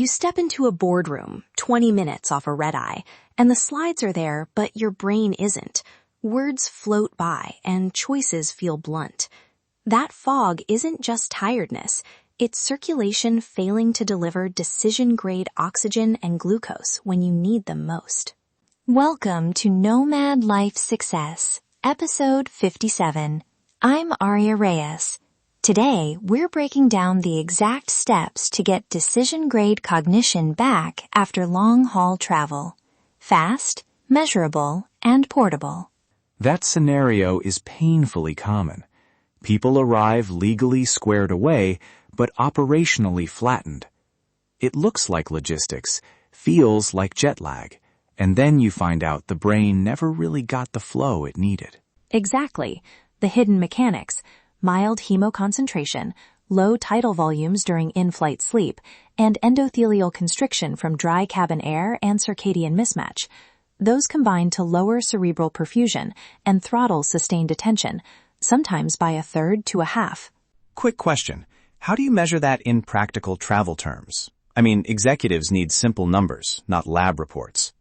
You step into a boardroom, 20 minutes off a red eye, and the slides are there, but your brain isn't. Words float by, and choices feel blunt. That fog isn't just tiredness. It's circulation failing to deliver decision-grade oxygen and glucose when you need them most. Welcome to Nomad Life Success, Episode 57. I'm Aria Reyes. Today, we're breaking down the exact steps to get decision-grade cognition back after long-haul travel. Fast, measurable, and portable. That scenario is painfully common. People arrive legally squared away, but operationally flattened. It looks like logistics, feels like jet lag, and then you find out the brain never really got the flow it needed. Exactly. The hidden mechanics. Mild hemoconcentration, low tidal volumes during in-flight sleep, and endothelial constriction from dry cabin air and circadian mismatch. Those combine to lower cerebral perfusion and throttle sustained attention, sometimes by a third to a half. Quick question. How do you measure that in practical travel terms? I mean, executives need simple numbers, not lab reports.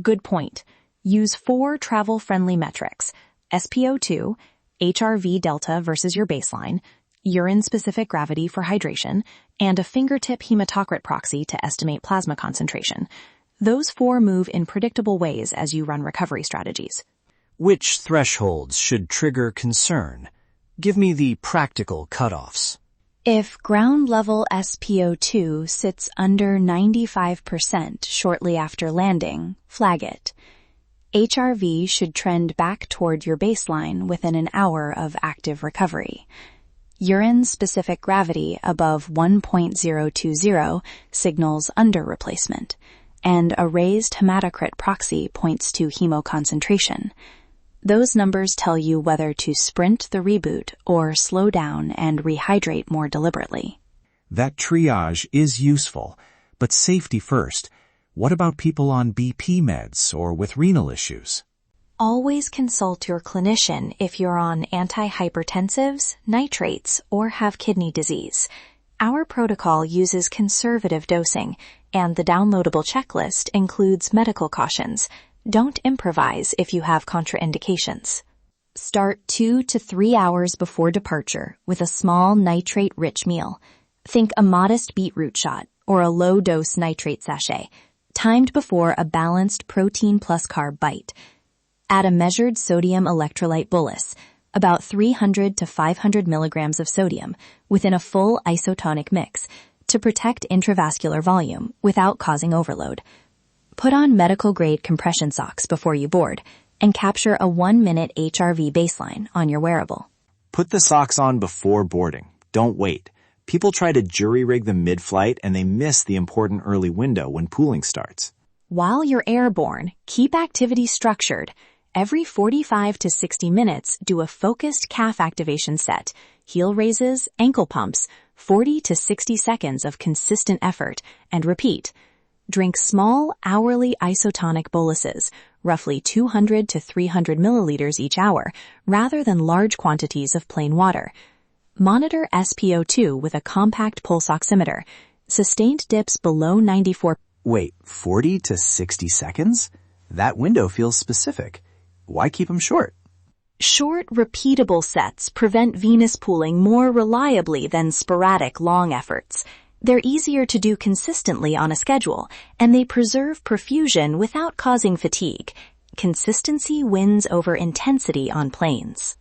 Good point. Use 4 travel-friendly metrics: SpO2, HRV delta versus your baseline, urine-specific gravity for hydration, and a fingertip hematocrit proxy to estimate plasma concentration. Those 4 move in predictable ways as you run recovery strategies. Which thresholds should trigger concern? Give me the practical cutoffs. If ground-level SpO2 sits under 95% shortly after landing, flag it. HRV should trend back toward your baseline within an hour of active recovery. Urine-specific gravity above 1.020 signals under replacement, and a raised hematocrit proxy points to hemoconcentration. Those numbers tell you whether to sprint the reboot or slow down and rehydrate more deliberately. That triage is useful, but safety first. What about people on BP meds or with renal issues? Always consult your clinician if you're on antihypertensives, nitrates, or have kidney disease. Our protocol uses conservative dosing, and the downloadable checklist includes medical cautions. Don't improvise if you have contraindications. Start 2 to 3 hours before departure with a small nitrate-rich meal. Think a modest beetroot shot or a low-dose nitrate sachet, timed before a balanced protein plus carb bite. Add a measured sodium electrolyte bolus, about 300 to 500 milligrams of sodium, within a full isotonic mix, to protect intravascular volume without causing overload. Put on medical-grade compression socks before you board, and capture a 1-minute HRV baseline on your wearable. Put the socks on before boarding. Don't wait. People try to jury-rig them mid-flight and they miss the important early window when pooling starts. While you're airborne, keep activity structured. Every 45 to 60 minutes, do a focused calf activation set, heel raises, ankle pumps, 40 to 60 seconds of consistent effort, and repeat. Drink small, hourly isotonic boluses, roughly 200 to 300 milliliters each hour, rather than large quantities of plain water. Monitor SpO2 with a compact pulse oximeter. Sustained dips below 94. Wait, 40 to 60 seconds? That window feels specific. Why keep them short? Short, repeatable sets prevent venous pooling more reliably than sporadic, long efforts. They're easier to do consistently on a schedule, and they preserve perfusion without causing fatigue. Consistency wins over intensity on planes.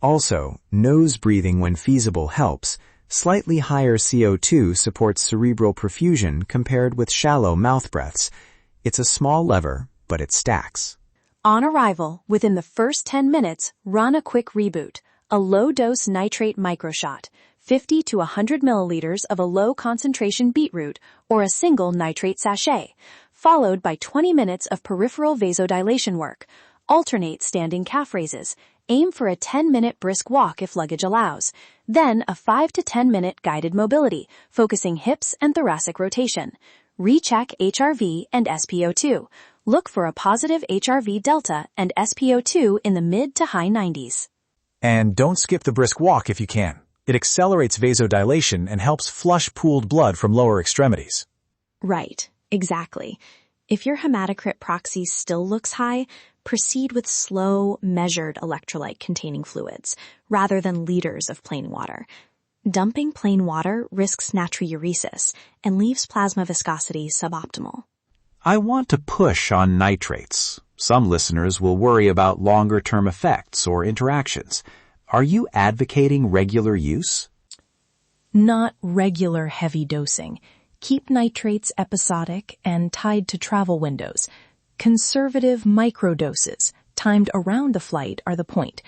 Also, nose breathing when feasible helps. Slightly higher CO2 supports cerebral perfusion compared with shallow mouth breaths. It's a small lever, but it stacks. On arrival, within the first 10 minutes, run a quick reboot, a low-dose nitrate microshot, 50 to 100 milliliters of a low-concentration beetroot or a single nitrate sachet, followed by 20 minutes of peripheral vasodilation work. Alternate standing calf raises. Aim for a 10-minute brisk walk if luggage allows. Then a 5 to 10-minute guided mobility, focusing hips and thoracic rotation. Recheck HRV and SpO2. Look for a positive HRV delta and SpO2 in the mid to high 90s. And don't skip the brisk walk if you can. It accelerates vasodilation and helps flush pooled blood from lower extremities. Right, exactly. If your hematocrit proxy still looks high, proceed with slow, measured electrolyte-containing fluids, rather than liters of plain water. Dumping plain water risks natriuresis and leaves plasma viscosity suboptimal. I want to push on nitrates. Some listeners will worry about longer-term effects or interactions. Are you advocating regular use? Not regular heavy dosing. Keep nitrates episodic and tied to travel windows. Conservative microdoses, timed around the flight, are the point.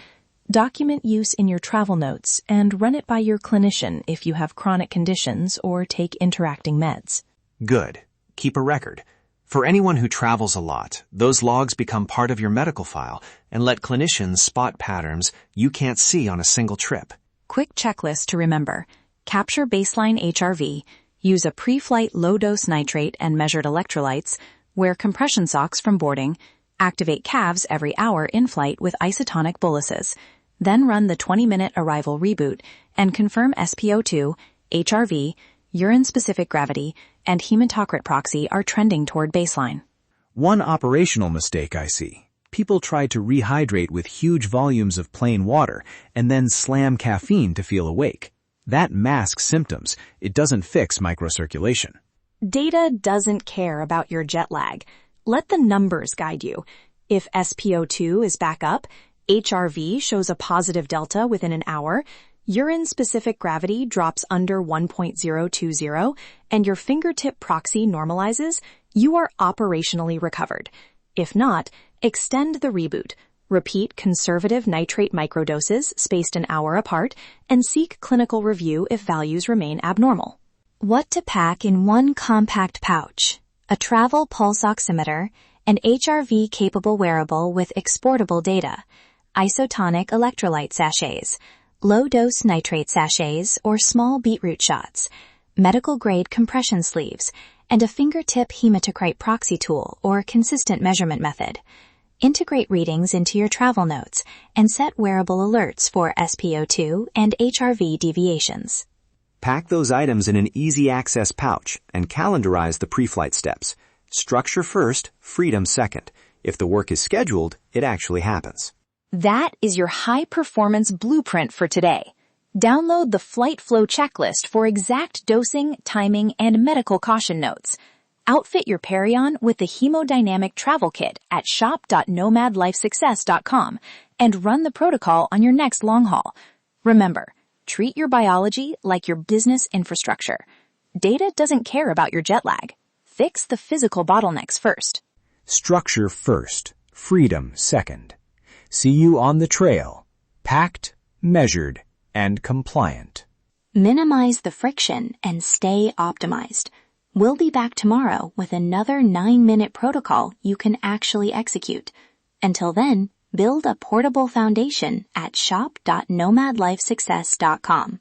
Document use in your travel notes and run it by your clinician if you have chronic conditions or take interacting meds. Good. Keep a record. For anyone who travels a lot, those logs become part of your medical file and let clinicians spot patterns you can't see on a single trip. Quick checklist to remember. Capture baseline HRV, use a pre-flight low-dose nitrate and measured electrolytes, wear compression socks from boarding, activate calves every hour in flight with isotonic boluses, then run the 20-minute arrival reboot and confirm SpO2, HRV, urine-specific gravity, and hematocrit proxy are trending toward baseline. One operational mistake I see. People try to rehydrate with huge volumes of plain water and then slam caffeine to feel awake. That masks symptoms. It doesn't fix microcirculation. Data doesn't care about your jet lag. Let the numbers guide you. If SpO2 is back up, HRV shows a positive delta within an hour, urine-specific gravity drops under 1.020, and your fingertip proxy normalizes, you are operationally recovered. If not, extend the reboot. Repeat conservative nitrate microdoses spaced an hour apart, and seek clinical review if values remain abnormal. What to pack in one compact pouch: a travel pulse oximeter, an HRV-capable wearable with exportable data, isotonic electrolyte sachets, low-dose nitrate sachets or small beetroot shots, medical-grade compression sleeves, and a fingertip hematocrit proxy tool or consistent measurement method. Integrate readings into your travel notes and set wearable alerts for SpO2 and HRV deviations. Pack those items in an easy-access pouch and calendarize the pre-flight steps. Structure first, freedom second. If the work is scheduled, it actually happens. That is your high-performance blueprint for today. Download the Flight Flow Checklist for exact dosing, timing, and medical caution notes. Outfit your Perion with the Hemodynamic Travel Kit at shop.nomadlifesuccess.com and run the protocol on your next long haul. Remember, treat your biology like your business infrastructure. Data doesn't care about your jet lag. Fix the physical bottlenecks first. Structure first, freedom second. See you on the trail, packed, measured, and compliant. Minimize the friction and stay optimized. We'll be back tomorrow with another 9-minute protocol you can actually execute. Until then, build a portable foundation at shop.nomadlifesuccess.com.